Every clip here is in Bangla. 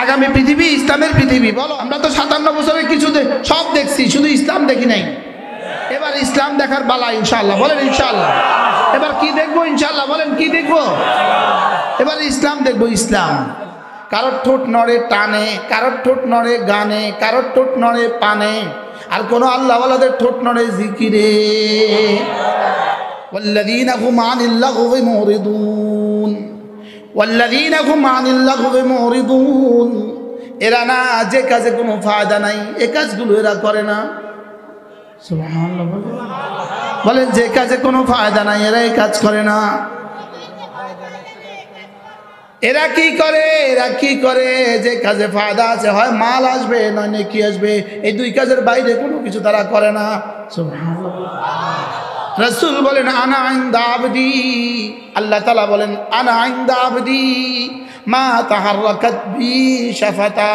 আগামী পৃথিবী ইসলামের পৃথিবী। বলো, আমরা তো 57 বছরে কিছু সব দেখছি, শুধু ইসলাম দেখি নাই। এবার ইসলাম দেখার বালা ইনশাআল্লাহ, বলেন ইনশাআল্লাহ। এবার কি দেখবো ইনশাআল্লাহ, বলেন কি দেখবো? এবার ইসলাম দেখবো। ইসলাম কারোর ঠোঁট নড়ে টানে, কারোর ঠোঁট নড়ে গানে, কারোর ঠোঁট নড়ে পানে, আর কোন আল্লাহওয়ালাদের ঠোঁট নড়ে জিকিরে। ওয়াল্লাযীনা হুম আনিল লাগwi মুরিদুন, ওয়াল্লাযীনা হুম আনিল লাগwi মুরিদুন। এরা না, যে কাজে কোনো ফায়দা নাই এই কাজগুলো এরা করে না। সুবহানাল্লাহ বলেন, যে কাজে কোনো ফায়দা নাই এরা এই কাজ করে না। এরা কি করে? এরা কি করে? যে কাজে ফায়দা আছে, হয় মাল আসবে নয় নেকি আসবে, এই দুই কাজের বাইরে কোনো কিছু তারা করে না। সুবহানাল্লাহ। রাসূল বলেন আনা ইনদা আবদি, আল্লাহ তাআলা বলেন আনা ইনদা আবদি মা তাহাররাকাত বি শাফাতা।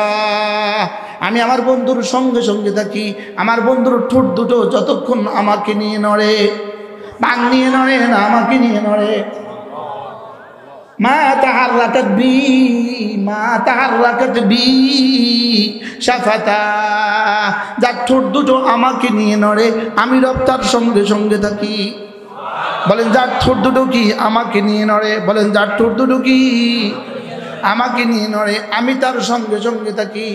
আমি আমার বন্ধুর সঙ্গে সঙ্গে থাকি, আমার বন্ধুর ঠোঁট দুটো যতক্ষণ আমাকে নিয়ে নড়ে, পান নিয়ে নড়ে না, আমাকে নিয়ে নড়ে। মা তাহাররাকাত বি, মা তাহাররাকাত বি শাফাতা, যার ঠোঁট দুটো আমাকে নিয়ে নড়ে, আমি রব তার সঙ্গে সঙ্গে থাকি। বলেন, যার ঠোঁট দুটো কি আমাকে নিয়ে নড়ে, বলেন যার ঠোঁট দুটো কি আমাকে নিয়ে নড়ে, আমি তার সঙ্গে সঙ্গে থাকি।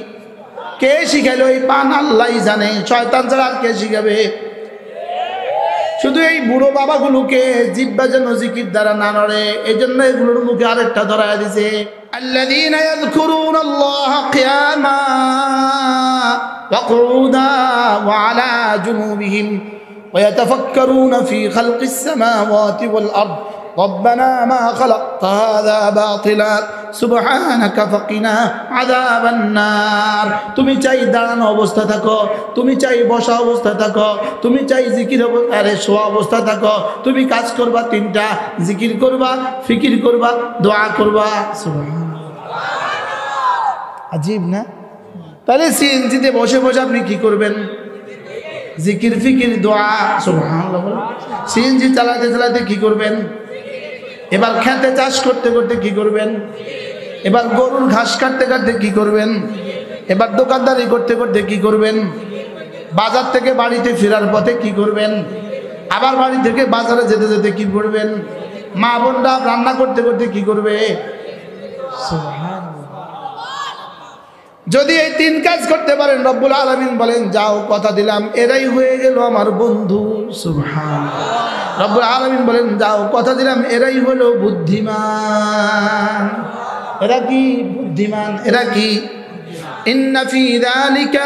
কে শিখাইলো এই পান? আল্লাহই জানে, শয়তান ছাড়া আর কে শিখাবে? শুধু এই বুড়ো বাবাগুলোকে জিহ্বা যেন জিকির দ্বারা না নড়ে, এই জন্য এগুলোর মুখে আরেকটা ধরায় দিছে, আল্লাযীনা ইয়াযকুরুনাল্লাহা কিয়ামা ওয়া কুউদা ওয়া আলা জুনুবিহিম ওয়া ইয়াতাফাক্কারুনা ফি খালকিস সামাওয়াতি ওয়াল আরদ রব্বানা মা খালাকতা হাযা বাতিলা সুবহানাকা ফাকিনা আযাবান নার। তুমি চাই দাঁড়ানো অবস্থা থাকো, তুমি চাই বসা অবস্থা থাকো, তুমি চাই জিকির আরে শোয়া অবস্থা থাকো, তুমি কাজ করবা তিনটা, জিকির করবা, ফিকির করবা, দোয়া করবা। সুবহানাল্লাহ, আজীব না? তাহলে সিএনজিতে বসে বসে আপনি কি করবেন? জিকির, ফিকির, দোয়া। সুবহানাল্লাহ। সিএনজি চালাতে চালাতে কি করবেন? এবার খেতে চাষ করতে করতে কি করবেন? এবার গরুর ঘাস কাটতে কাটতে কি করবেন? এবার দোকানদারি করতে করতে কি করবেন? বাজার থেকে বাড়িতে ফেরার পথে কি করবেন? আবার বাড়ি থেকে বাজারে যেতে যেতে কি করবেন? মা বোনরা রান্না করতে করতে কি করবে? যদি এই তিন কাজ করতে পারেন, রব্বুল আলামিন বলেন যাও কথা দিলাম এরাই হয়ে গেল আমার বন্ধু। সুবহানাল্লাহ। রব্বুল আলামিন বলেন যাও কথা দিলাম এরাই হলো বুদ্ধিমান। এরা কি বুদ্ধিমান? এরা কি? ইন্না ফি যালিকা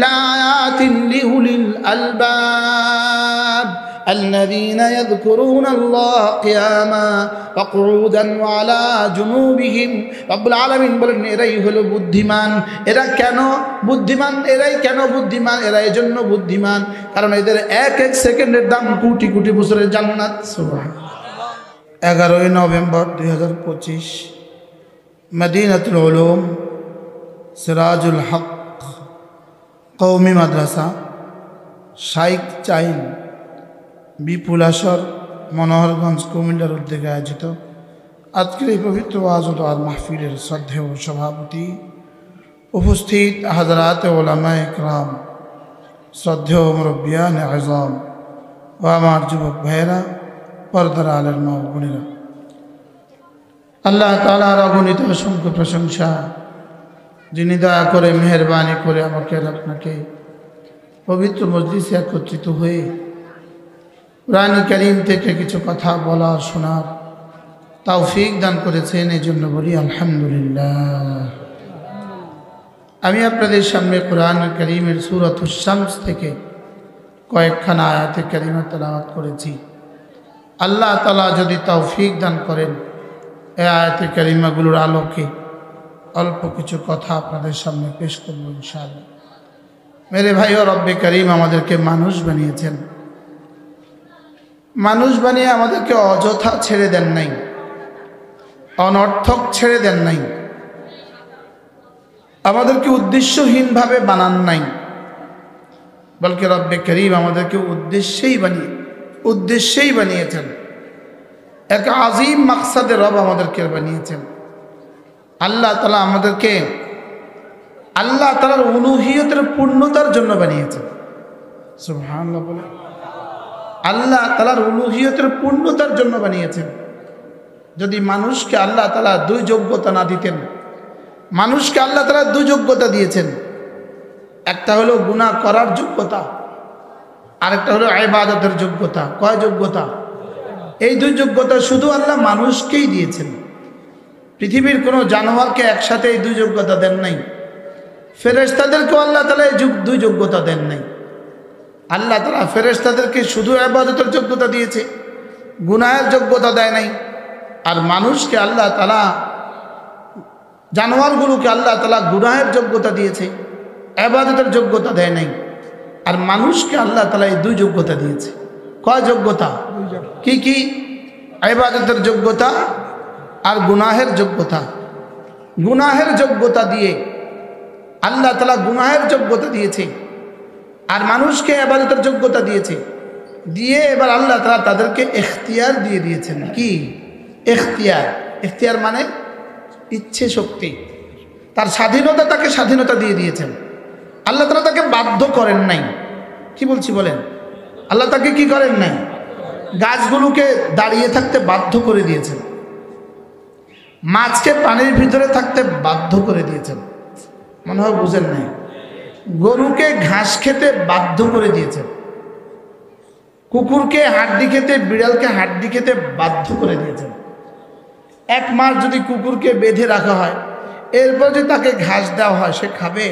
লাআয়াতিন লিউলিল আলবাব আল্লাযীনা ইয়াযকুরুনাল্লাহা কিয়ামা ওয়া কুউদান ওয়া আলা জুনুবিহিম। রব্বুল আলামিন বলেন এরাই হলো বুদ্ধিমান। এরা কেন বুদ্ধিমান? এরাই কেন বুদ্ধিমান? এরা এজন্য বুদ্ধিমান কারণ এদের এক এক সেকেন্ডের দাম কোটি কোটি বছরের জান্নাত। সুবহানাল্লাহ। 11 নভেম্বর 2025 মদিনাতুল উলুম সিরাজুল হক কওমি মাদ্রাসা শাইখ চাইন বিপুল আসর মনোহরগঞ্জ কুমিল্লার উদ্যোগে আয়োজিত আজকের এই পবিত্র ওয়াজ ও দোয়ার মাহফিলের শ্রদ্ধেয় সভাপতি, উপস্থিত হাজরাত ওলামায়ে ইকরাম, শ্রদ্ধেয় মুরব্বিয়ান আযম ও আমার যুবক ভাইয়েরা, পর্দার আলের মা ও বোনেরা, আল্লাহ তাআলার অগণিত অসংখ্য প্রশংসা, যিনি দয়া করে মেহেরবানি করে আমাকে আর আপনাকে পবিত্র মজলিসে একত্রিত হয়ে কুরআন কারীম থেকে কিছু কথা বলা শোনার তৌফিক দান করেছেন, এই জন্য বলি আলহামদুলিল্লাহ। আমি আপনাদের সামনে কুরআন কারীমের সূরাতুশ শামস থেকে কয়েকখানা আয়াতে কারিমা তেলাওয়াত করেছি। আল্লাহ তাআলা যদি তৌফিক দান করেন এই আয়াতে কারিমাগুলোর আলোকে অল্প কিছু কথা আপনাদের সামনে পেশ করব ইনশাআল্লাহ। মেরে ভাই ও রব্বে করিম আমাদেরকে মানুষ বানিয়েছেন, মানুষ বানিয়ে আমাদেরকে অযথা ছেড়ে দেন নাই, অনর্থক ছেড়ে দেন নাই, আমাদেরকে উদ্দেশ্যহীনভাবে বানান নাই, বলকে রব্বে করিম আমাদেরকে উদ্দেশ্যেই বানিয়েছেন। এক আজিম মাকসাদে রব আমাদেরকে বানিয়েছেন। আল্লাহ তাআলা আমাদেরকে আল্লাহ তাআলার উলুহিয়তের পূর্ণতার জন্য বানিয়েছেন। সুবহানাল্লাহ বলে, আল্লাহ তাআলার উলুহিয়তের পূর্ণতার জন্য বানিয়েছেন। যদি মানুষকে আল্লাহ তাআলা দুই যোগ্যতা না দিতেন, মানুষকে আল্লাহ তাআলা দুই যোগ্যতা দিয়েছেন, একটা হলো গুনাহ করার যোগ্যতা, আরেকটা হলো ইবাদতের যোগ্যতা। কয় যোগ্যতা? এই দুই যোগ্যতা শুধু আল্লাহ মানুষকেই দিয়েছেন। পৃথিবীর কোনো জানোয়ারকে একসাথে এই দুই যোগ্যতা দেন নাই। ফেরেশতাদেরকেও আল্লাহ তাআলা এই দুই যোগ্যতা দেন নাই। আল্লাহ তাআলা ফেরেশতাদেরকে শুধু ইবাদতের যোগ্যতা দিয়েছে, গুনাহের যোগ্যতা দেয় নাই। আর মানুষকে আল্লাহ তাআলা, জানোয়ারগুলোকে আল্লাহ তাআলা গুনাহের যোগ্যতা দিয়েছে, ইবাদতের যোগ্যতা দেয় নাই। আর মানুষকে আল্লাহ তাআলা এই দুই যোগ্যতা দিয়েছে। কয় যোগ্যতা? কি কি? ইবাদতের যোগ্যতা আর গুনাহের যোগ্যতা। গুনাহের যোগ্যতা দিয়ে আল্লাহ তাআলা গুনাহের যোগ্যতা দিয়েছে, আর মানুষকে ইবাদতের যোগ্যতা দিয়েছে। দিয়ে এবার আল্লাহ তাআলা তাদেরকে ইখতিয়ার দিয়ে দিয়েছেন। কি ইখতিয়ার? ইখতিয়ার মানে ইচ্ছে শক্তি, তার স্বাধীনতা, তাকে স্বাধীনতা দিয়ে দিয়েছেন। আল্লাহ তাআলা তাকে বাধ্য করেন নাই। কি বলছি বলেন? আল্লাহ তাকে কি করেন নাই? গাছগুলোকে দাঁড়িয়ে থাকতে বাধ্য করে দিয়েছেন, মাছকে পানির ভিতরে থাকতে বাধ্য করে দিয়েছেন। মনে হয় বুঝেন নাই। গরুকে ঘাস খেতে বাধ্য করে দিয়েছেন, কুকুরকে হাড্ডি খেতে, বিড়ালকে হাড্ডি খেতে বাধ্য করে দিয়েছেন। এক মাস যদি কুকুরকে বেঁধে রাখা হয়, এরপর যদি তাকে ঘাস দেওয়া হয়, সে খাবে?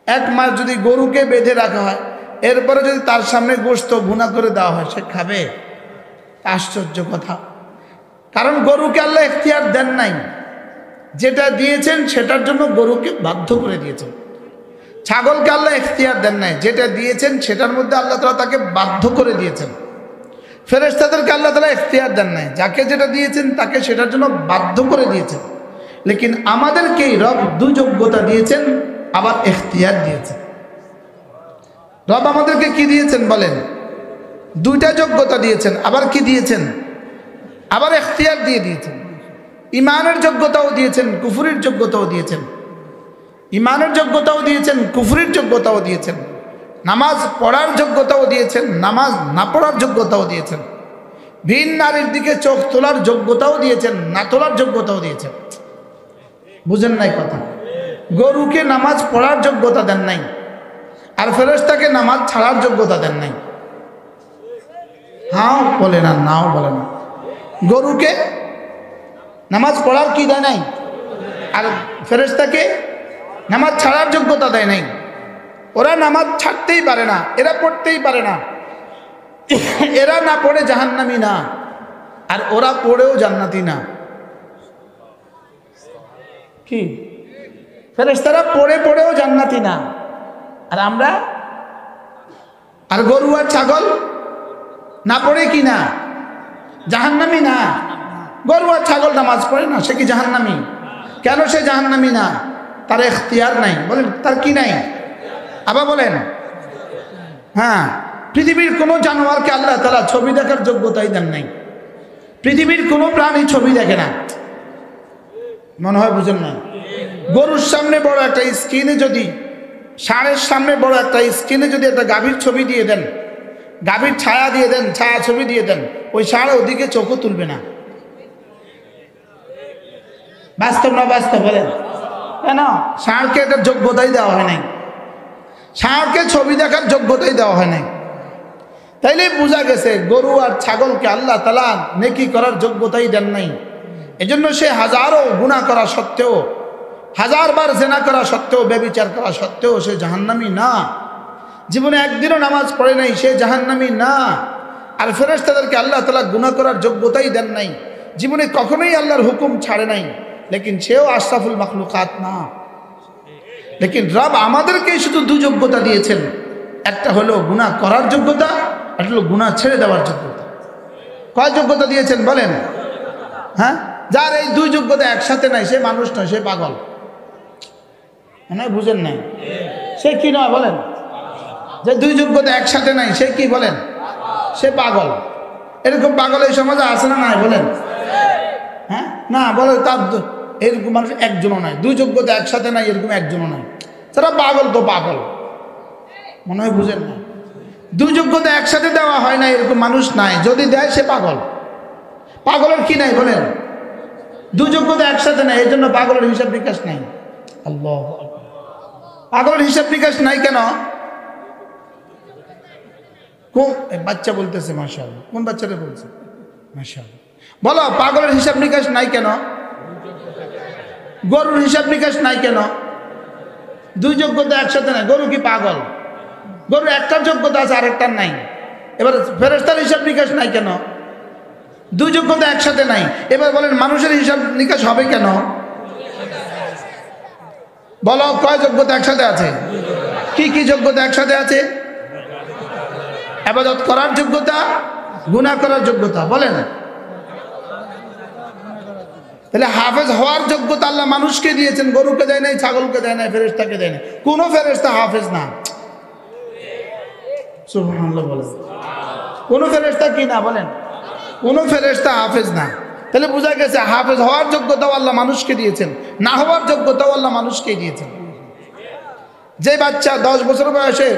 এক মাস যদি গরুকে বেঁধে রাখা হয়, এরপরে যদি তার সামনে গোশত ভুনা করে দেওয়া হয়, সে খাবে? আশ্চর্য কথা। কারণ গরুকে আল্লাহ ইখতিয়ার দেন নাই, যেটা দিয়েছেন সেটার জন্য গরুকে বাধ্য করে দিয়েছেন। ছাগলকে আল্লাহ ইখতিয়ার দেন নাই, যেটা দিয়েছেন সেটার মধ্যে আল্লাহ তাআলা তাকে বাধ্য করে দিয়েছেন। ফেরেশতাদেরকে আল্লাহ তাআলা ইখতিয়ার দেন নাই, যাকে যেটা দিয়েছেন তাকে সেটার জন্য বাধ্য করে দিয়েছেন। লেকিন আমাদেরকেই রব দুই যোগ্যতা দিয়েছেন, আবার ইখতিয়ার দিয়েছেন। রব আমাদেরকে কি দিয়েছেন বলেন? দুইটা যোগ্যতা দিয়েছেন, আবার কি দিয়েছেন? আবার ইখতিয়ার দিয়ে দিয়েছেন। ইমানের যোগ্যতাও দিয়েছেন, কুফরির যোগ্যতাও দিয়েছেন। ইমানের যোগ্যতাও দিয়েছেন, কুফরির যোগ্যতাও দিয়েছেন। নামাজ পড়ার যোগ্যতাও দিয়েছেন, নামাজ না পড়ার যোগ্যতাও দিয়েছেন। ভিন নারীর দিকে চোখ তোলার যোগ্যতাও দিয়েছেন, না তোলার যোগ্যতাও দিয়েছেন। বুঝেন নাই কথা? গরুকে নামাজ পড়ার যোগ্যতা দেন নাই, আর ফেরেশতাকে নামাজ ছাড়ার যোগ্যতা দেন নাই। হাও বলে না, নাও বলে না। গরুকে নামাজ পড়ার কি দেয় নাই, আর ফেরেশতাকে নামাজ ছাড়ার যোগ্যতা দেয় নাই। ওরা নামাজ ছাড়তেই পারে না, এরা পড়তেই পারে না। এরা না পড়ে জাহান্নামী না, আর ওরা পড়েও জান্নাতি না। কি? ফেরেশতারা পড়ে পড়েও জান্নাতি না, আর আমরা? আর গরু আর ছাগল না পড়ে কি না? জাহান্নামী না। গরু আর ছাগল নামাজ পড়ে না, সে কি জাহান্নামী? কেন সে জাহান্নামী না? তার ইখতিয়ার নাই। বলেন তার কি নাই? আবার বলেন। হ্যাঁ, পৃথিবীর কোনো জানোয়ারকে আল্লাহ তাআলা ছবি দেখার যোগ্যতাই দেন নাই। পৃথিবীর কোনো প্রাণী ছবি দেখে না। মনে হয় বুঝেন না। গরুর সামনে বড় একটা স্ক্রিনে যদি, ষাঁড়ের সামনে বড় একটা স্ক্রিনে যদি একটা গাভীর ছবি দিয়ে দেন, গাভীর ছায়া দিয়ে দেন, ছায়া ছবি দিয়ে দেন, ওই ষাঁড় ওদিকে চোখও তুলবে না। বাস্তব না বাস্তব বলেন? কেন? ষাঁড়কে একটা যোগ্যতাই দেওয়া হয় নাই, ষাঁড়কে ছবি দেখার যোগ্যতাই দেওয়া হয় নাই। তাইলে বোঝা গেছে গরু আর ছাগলকে আল্লাহ তাআলা নেকি করার যোগ্যতাই দেন নাই। এজন্য সে হাজারো গুনাহ করা সত্ত্বেও, হাজারবার জেনা করা সত্ত্বেও, ব্যভিচার করা সত্ত্বেও সে জাহান্নামী না। জীবনে একদিনও নামাজ পড়ে নাই, সে জাহান্নামী না। আর ফেরেশতাদেরকে আল্লাহ তাআলা গুনাহ করার যোগ্যতাই দেন নাই, জীবনে কখনোই আল্লাহর হুকুম ছাড়ে নাই, লেকিন সেও আশরাফুল মাখলুকাত না। লেকিন রব আমাদেরকে শুধু দুই যোগ্যতা দিয়েছেন, একটা হলো গুনাহ করার যোগ্যতা, একটা হলো গুনাহ ছেড়ে দেওয়ার যোগ্যতা। কয় যোগ্যতা দিয়েছেন বলেন? হ্যাঁ, যার এই দুই যোগ্যতা একসাথে নাই সে মানুষ নয়, সে পাগল। হ্যাঁ, বুঝেন নাই? সে কি নয় বলেন? যে দুই যোগ্যতা একসাথে নাই সে কি বলেন? সে পাগল। এরকম পাগল এই সমাজে আছে না নাই বলেন? হ্যাঁ, না বলে তার এরকম মানুষ একজনও নাই। দুই যোগ্যতা একসাথে নাই এরকম একজনও নাই। তারা পাগল তো পাগল, মনে হয় বুঝেন না। দুই যোগ্যতা একসাথে দেওয়া হয় না এরকম মানুষ নাই, যদি দেয় সে পাগল। পাগলের কি নাই বলেন? দুই যোগ্যতা একসাথে নাই, এই জন্য পাগলের হিসাব নিকাশ নাই। আল্লাহ, পাগলের হিসাব নিকাশ নাই কেন? কোন বাচ্চা বলতেছে মাশাআল্লাহ? কোন বাচ্চাটা বলছে মাশাআল্লাহ? বলো, পাগলের হিসাব নিকাশ নাই কেন? গরুর হিসাব নিকাশ নাই কেন? দুই যোগ্যতা একসাথে নাই। গরু কি পাগল? গরুর একটার যোগ্যতা আছে আরেকটার নাই। এবার ফেরেশতার হিসাব নিকাশ নাই কেন? দুই যোগ্যতা একসাথে নাই। এবার বলেন মানুষের হিসাব নিকাশ হবে কেন? বলো, কয় যোগ্যতা একসাথে আছে? কি কি যোগ্যতা একসাথে আছে? ইবাদত করার যোগ্যতা, গুনাহ করার যোগ্যতা। বলেন, তাহলে হাফেজ হওয়ার যোগ্যতা আল্লাহ মানুষকে দিয়েছেন, গরুকে দেয় নাই, ছাগলকে দেয় নাই, ফেরেশতাকে দেয় নাই। কোন ফেরেশতা হাফেজ না। সুবহানাল্লাহ বলেন। কোন ফেরেশতা কি না? বলেন, কোন ফেরেশতা হাফেজ না। তাহলে বোঝা গেছে হাফেজ হওয়ার যোগ্যতাও আল্লাহ মানুষকে দিয়েছেন, না হওয়ার যোগ্যতাও আল্লাহ মানুষকে দিয়েছেন। যে বাচ্চা 10 বছর বয়সে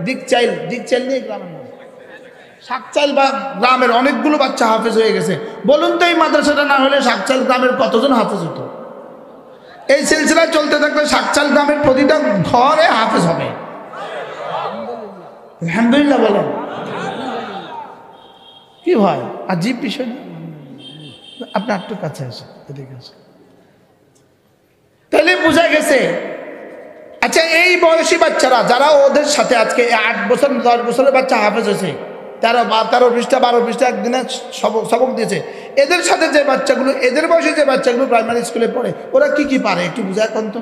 দিক চাইল নিয়ে গ্রামের নাম শাকচাইল বা গ্রামের অনেকগুলো বাচ্চা হাফেজ হয়ে গেছে। বলুন তো, এই মাদ্রাসাটা না হলে শাকচাইল গ্রামের কতজন হাফেজ হতো? এই সিলসিলা চলতে থাকলে শাকচাইল গ্রামের প্রতিটা ঘরে হাফেজ হবে। আলহামদুলিল্লাহ বলেন। কি হয় আজীব বিষয়। আপনার একটু কাছে আসে, এদিকে আসে। তাহলে বোঝা গেছে। আচ্ছা, এই বয়সী বাচ্চারা যারা ওদের সাথে আজকে 8 বছর 10 বছরের বাচ্চা হাফেজ হয়েছে, 13 পৃষ্ঠা 12 পৃষ্ঠা একদিনে সবক দিয়েছে, এদের সাথে যে বাচ্চাগুলো, এদের বয়সে যে বাচ্চাগুলো প্রাইমারি স্কুলে পড়ে, ওরা কি কি পারে একটু বুঝায় কোন তো?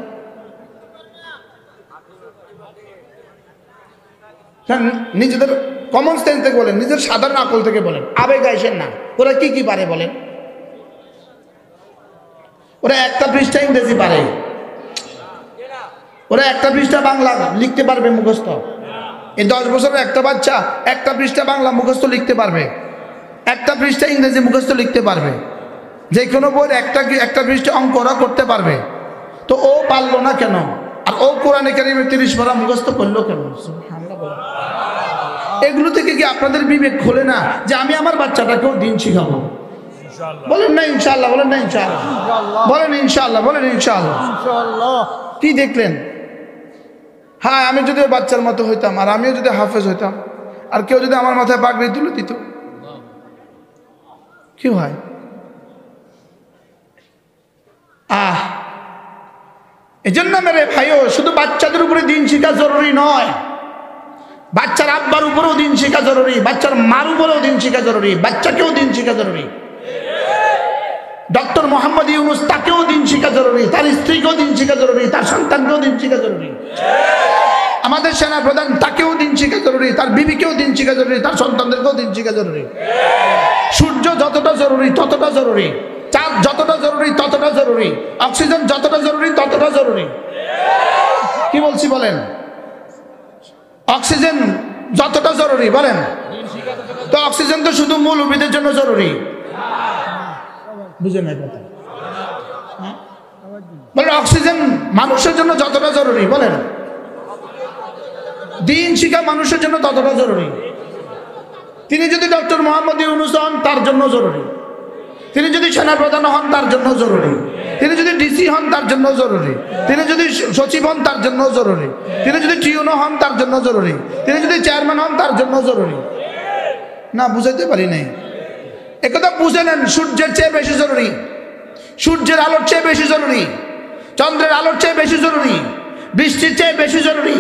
নিজেদের কমন সেন্স থেকে বলেন, নিজের সাধারণ আকল থেকে বলেন, আবেগ আইসেন না। ওরা কি কি পারে বলেন? ওরা একটা পৃষ্ঠা ইংরেজি পারে, ওরা একটা পৃষ্ঠা বাংলা লিখতে পারবে মুখস্থ। এই 10 বছরের একটা বাচ্চা একটা পৃষ্ঠা বাংলা মুখস্থ লিখতে পারবে, একটা পৃষ্ঠা ইংরেজি মুখস্থ লিখতে পারবে, যে কোনো বইয়ের একটা পৃষ্ঠা অঙ্ক ওরা করতে পারবে। তো ও পারলো না কেন? আর ও কোরআনে কারিমের 30 পারা মুখস্থ করলো কেন? এগুলো থেকে কি আপনাদের বিবেক খোলে না যে আমি আমার বাচ্চাটাকেও দিন শিখাবো? বলেন না ইনশাআল্লাহ, বলেন না ইনশাআল্লাহ, বলেন ইনশাআল্লাহ, বলেন ইনশাআল্লাহ। কি দেখলেন? হ্যাঁ, আমি যদি বাচ্চার মতো হইতাম, আর আমিও যদি হাফেজ হইতাম, আর কেউ যদি আমার মাথায় পাগড়ি তুলে দিত, কি হয়? এজন্য মেরে ভাইও, শুধু বাচ্চাদের উপরে দিন শিখা জরুরি নয়, বাচ্চার আব্বার উপরেও দিন শিখা জরুরি, বাচ্চার মার উপরেও দিন শিখা জরুরি, বাচ্চাকেও দিন শিখা জরুরি। ডক্টর মোহাম্মদ ইউনুস, তাকেও দিন শিখা জরুরি, তার স্ত্রীকেও দিন শিখা জরুরি, তার সন্তানকেও দিন শিখা জরুরি। আমাদের সেনা প্রধান, তাকেও দিন শিখা জরুরি, তার বিবিকেও দিন শিখা জরুরি, তার সন্তানদেরকেও দিন শিখা জরুরি। সূর্য যতটা জরুরি ততটা জরুরি, চাঁদ যতটা জরুরি ততটা জরুরি, অক্সিজেন যতটা জরুরি ততটা জরুরি। কি বলছি বলেন? অক্সিজেন যতটা জরুরি, বলেন তো অক্সিজেন তো শুধু মূল উদ্ভিদের জন্য জরুরি, বুঝেন না কথা? বলেন অক্সিজেন মানুষের জন্য যতটা জরুরি, বলেন দিন শিক্ষা মানুষের জন্য ততটা জরুরি। তিনি যদি ডক্টর মোহাম্মদ ইউনুস হন, তার জন্য জরুরি। তিনি যদি সেনাপ্রধান হন, তার জন্য জরুরি। তিনি যদি ডিসি হন, তার জন্য জরুরি। তিনি যদি সচিব হন, তার জন্য জরুরি। তিনি যদি টিউনো হন, তার জন্য জরুরি। তিনি যদি চেয়ারম্যান হন, তার জন্য জরুরি। না, বুঝাইতে পারি নাই। একথা বুঝে নেন, সূর্যের চেয়ে বেশি জরুরি, সূর্যের আলোর চেয়ে বেশি জরুরি, চন্দ্রের আলোর চেয়ে বেশি জরুরি, বৃষ্টির চেয়ে বেশি জরুরি,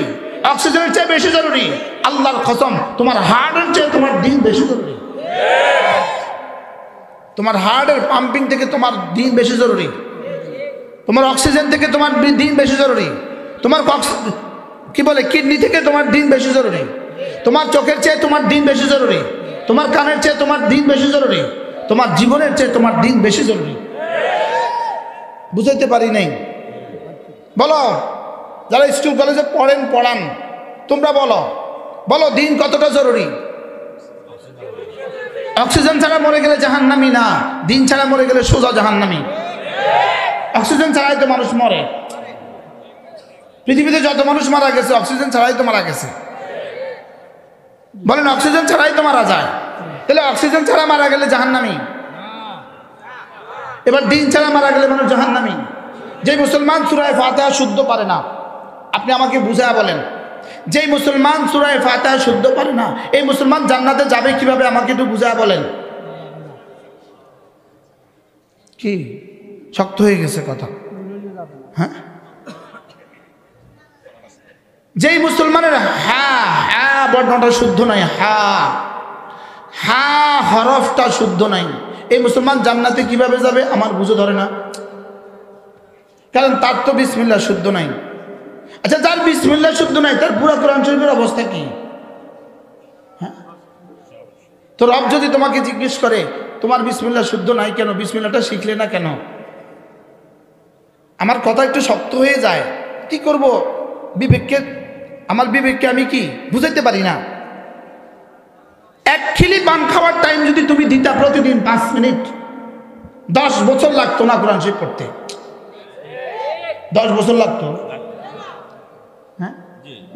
অক্সিজেনের চেয়ে বেশি জরুরি। আল্লাহর কসম, তোমার হার্টের চেয়ে তোমার দিন বেশি জরুরি। তোমার হার্টের পাম্পিং থেকে তোমার দিন বেশি জরুরি, তোমার অক্সিজেন থেকে তোমার দিন বেশি জরুরি, তোমার কি বলে কিডনি থেকে তোমার দিন বেশি জরুরি, তোমার চোখের চেয়ে তোমার দিন বেশি জরুরি, তোমার কানের চেয়ে তোমার দিন বেশি জরুরি, তোমার জীবনের চেয়ে তোমার দিন বেশি জরুরি। বুঝাইতে পারি নাই? বলো, যারা স্কুল কলেজে পড়ান, তোমরা বলো, বলো দিন কতটা জরুরি? অক্সিজেন ছাড়া মরে গেলে জাহান্নামী না, দিন ছাড়া মরে গেলে সোজা জাহান্নামী। অক্সিজেন ছাড়াই তো মানুষ মরে। পৃথিবীতে যত মানুষ মারা গেছে অক্সিজেন ছাড়াই তো মারা গেছে। বলেন অক্সিজেন ছাড়াই তো মারা যায়, তাহলে অক্সিজেন ছাড়া মারা গেলে জাহান্নামী। এবার দিন ছাড়া মারা গেলে মানুষ জাহান্নামী। যে মুসলমান সূরা ফাতিহা শুদ্ধ পারে না, আপনি আমাকে বুঝায়া বলেন, যেই মুসলমান সূরা ফাতিহা শুদ্ধ পারে না, এই মুসলমান জান্নাতে যাবে কিভাবে? আমাকে একটু বুঝায়া বলেন। কি শক্ত হয়ে গেছে কথা? হ্যাঁ, যেই মুসলমানের হা হা বর্ণটা শুদ্ধ নাই, হা হা হরফটা শুদ্ধ নাই, এই মুসলমান জান্নাতে কিভাবে যাবে? আমার বুঝে ধরে না, কারণ তার তো বিসমিল্লাহ শুদ্ধ নাই। আচ্ছা, যার বিসমিল্লাহ শুদ্ধ নাই তার পুরো কোরআন শরীফের অবস্থা কি? হ্যাঁ, তো রব যদি তোমাকে জিজ্ঞেস করে তোমার বিসমিল্লাহ শুদ্ধ নাই কেন, বিসমিল্লাহটা শিখলে না কেন? আমার কথা একটু শক্ত হয়ে যায়, কি করব? আমার বিবেককে আমি কি বুঝাইতে পারি না। এক খিলি পান খাওয়ার টাইম যদি তুমি দিতা প্রতিদিন 5 মিনিট, 10 বছর লাগতো না কোরআন শরীফ পড়তে? 10 বছর লাগতো। হ্যাঁ,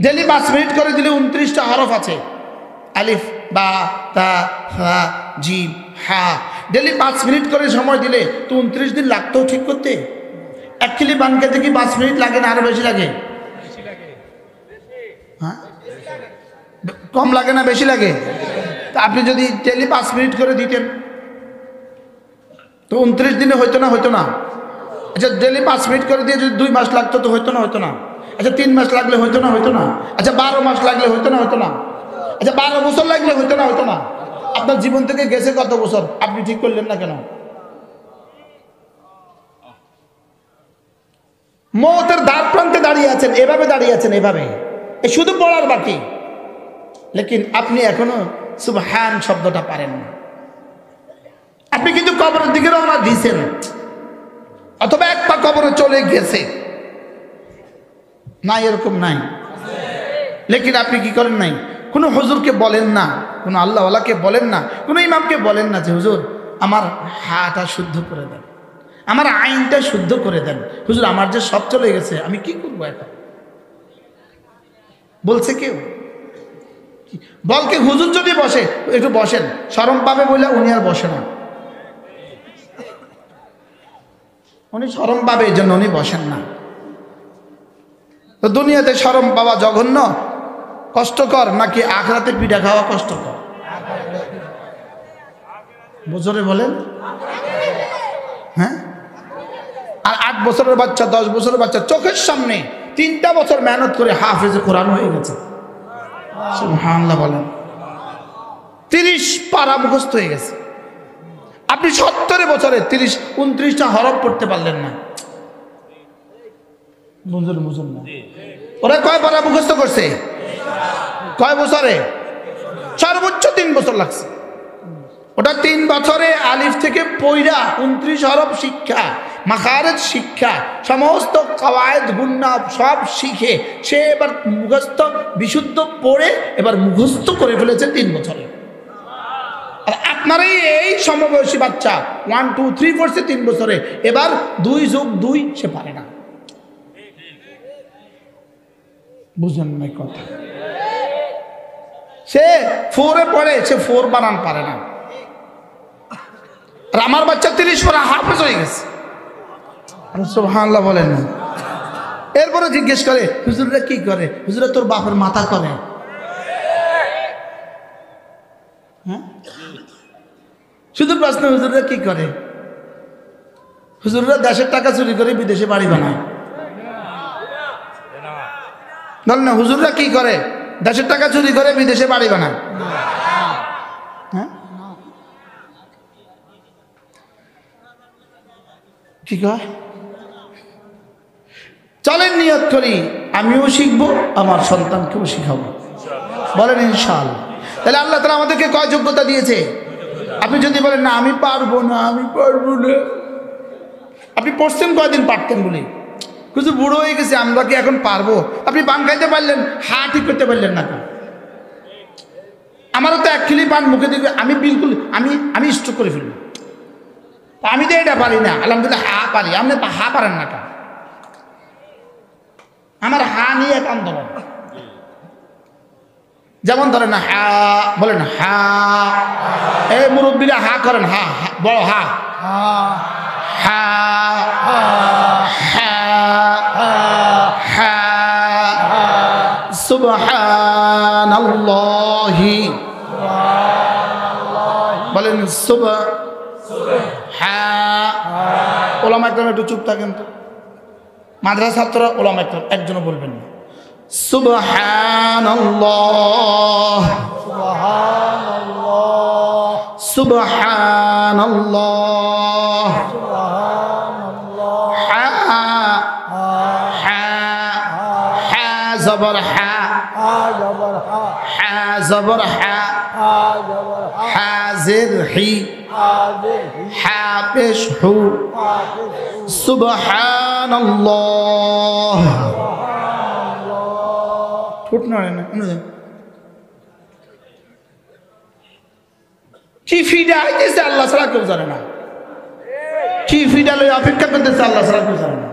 ডেলি 5 মিনিট করে দিলে 29টা হরফ আছে, আলিফ বা তা হা জিম হা। ডেলি 5 মিনিট করে সময় দিলে তো 29 দিন লাগতো ঠিক করতে। এক খিলি পান খেতে কি 5 মিনিট লাগে না আরো বেশি লাগে? হ্যাঁ, কম লাগে না বেশি লাগে? তা আপনি যদি ডেলি 5 মিনিট করে দিতেন তো 29 দিনে হইতো না? হইতো না? আচ্ছা, ডেলি 5 মিনিট করে দিয়ে যদি 2 মাস লাগতো তো হইতো না? হইতো না? আচ্ছা, 3 মাস লাগলে হইতো না? হইতো না? আচ্ছা, 12 মাস লাগলে হইতো না? হইতো না? আচ্ছা, 12 বছর লাগলে হইতো না? হইতো না? আপনার জীবন থেকে গেছে কত বছর, আপনি ঠিক করলেন না কেন? মওতের দ্বার প্রান্তে দাঁড়িয়ে আছেন, এভাবে দাঁড়িয়ে আছেন, এভাবে, শুধু পড়ার বাকি, লেকিন আপনি এখনো সুবহান শব্দটা পারেন না। আপনি কিন্তু কবরের দিকে রওনা দিয়েছেন, অথবা এক পা কবরে চলে গেছে না, এরকম নাই, লেকিন আপনি কি করেন নাই? কোনো হুজুরকে বলেন না, কোনো আল্লাহওয়ালাকে বলেন না, কোনো ইমামকে বলেন না যে হুজুর আমার হাটা শুদ্ধ করে দেন, আমার আইনটা শুদ্ধ করে দেন, হুজুর আমার যে সব চলে গেছে, আমি কি করবো এখন? বলছে কেউ? বলকে হুজুর যদি বসে একটু বসেন, শরম পাবে বলে উনি আর বসে না, উনি শরম পাবে এই জন্য উনি বসেন না। তো দুনিয়াতে শরম পাওয়া জঘন্য কষ্টকর নাকি আখিরাতে পিঠা খাওয়া কষ্টকর? বছরে বলেন, হ্যাঁ, আর 8 বছরের বাচ্চা 10 বছরের বাচ্চা চোখের সামনে 3টা বছর মেহনত করে হাফেজে কোরআন হয়ে গেছে, সুবহানাল্লাহ বলেন, 30 পারা মুখস্থ হয়ে গেছে। আপনি 70 বছরে 29টা হরফ পড়তে পারলেন না, বুঝুন না। ওরা কয় পারা মুখস্থ করছে? কয় বছরে? সর্বোচ্চ 3 বছর লাগছে। ওটা 3 বছরে আলিফ থেকে পয়রা 29 হরফ শিক্ষা, মাখারেজ শিক্ষা, সমস্ত কওয়ায়েদ গুন্না সব শিখে সে এবার মুখস্থ বিশুদ্ধ পড়ে এবার মুখস্থ করে ফেলেছে 3 বছরে। আর আপনারই এই সমবয়সী বাচ্চা 1 2 3 পড়ছে 3 বছরে, এবার 2 যোগ 2 সে পারে না। বুঝেন না কথা? সে 4 এ পড়ে, সে 4 বানান পারে না। আর আমার বাচ্চা 30 পড়া হাফেজ হয়ে গেছে, সুবহানাল্লাহ বলেন। এরপরে জিজ্ঞেস করে হুজুররা কি করে? হুজুরা তোর বাপের মাথা করে। হ্যাঁ, শুধু প্রশ্ন হুজুররা কি করে? হুজুররা দেশের টাকা চুরি করে বিদেশে বাড়ি বানায়। না, হুজুররা কি করে? দেশের টাকা চুরি করে বিদেশে বাড়ি বানায়। হ্যাঁ, কি কয়? চলেন নিয়ত করি আমিও শিখবো, আমার সন্তানকেও শিখাবো, বলেন ইনশাআল্লাহ। তাহলে আল্লাহ তাআলা আমাদেরকে কয় যোগ্যতা দিয়েছে? আপনি যদি বলেন না আমি পারবো না, আমি পারবো না, আপনি পড়ছেন কয়দিন পারতেন বলে? কিছু বুড়ো হয়ে গেছে, আমরা কি এখন পারবো? আপনি পান খাইতে পারলেন, হা ঠিক করতে পারলেন না। আমারও তো 1 খিলি পান মুখে দিবে, আমি বিলকুল আমি স্ট্রোক করে ফেলবো। আমি তো এটা পারি না, আলহামদুলিল্লাহ হা পারি, আপনি হা পারেন না কেন? আমার হা নিয়ে এক আন্দোলন। যেমন ধরেন হা বলেন, হা, এই মুরব্বীরা হা করেন, হা বড় হা, হা হা হা সুবহানাল্লাহি বলেন, হা। ওলামা একদম একটু চুপ থাকেন তো, মাদ্রাসা ছাত্র ওলামা একদম একজনও বলবেন না। সুবহানাল্লাহ সুবহানাল্লাহ হা হা হা জবর হা, হা জবর হা, হা জের হি, হা পেশ হু, সুবহানাল্লাহ। ঠোঁট নড়ে না, কি ফিডা হইতেছে আল্লাহ ছাড়া কেউ জানে না, কি ফিডা লই অপেক্ষা করতেছে আল্লাহ ছাড়া কেউ জানে না।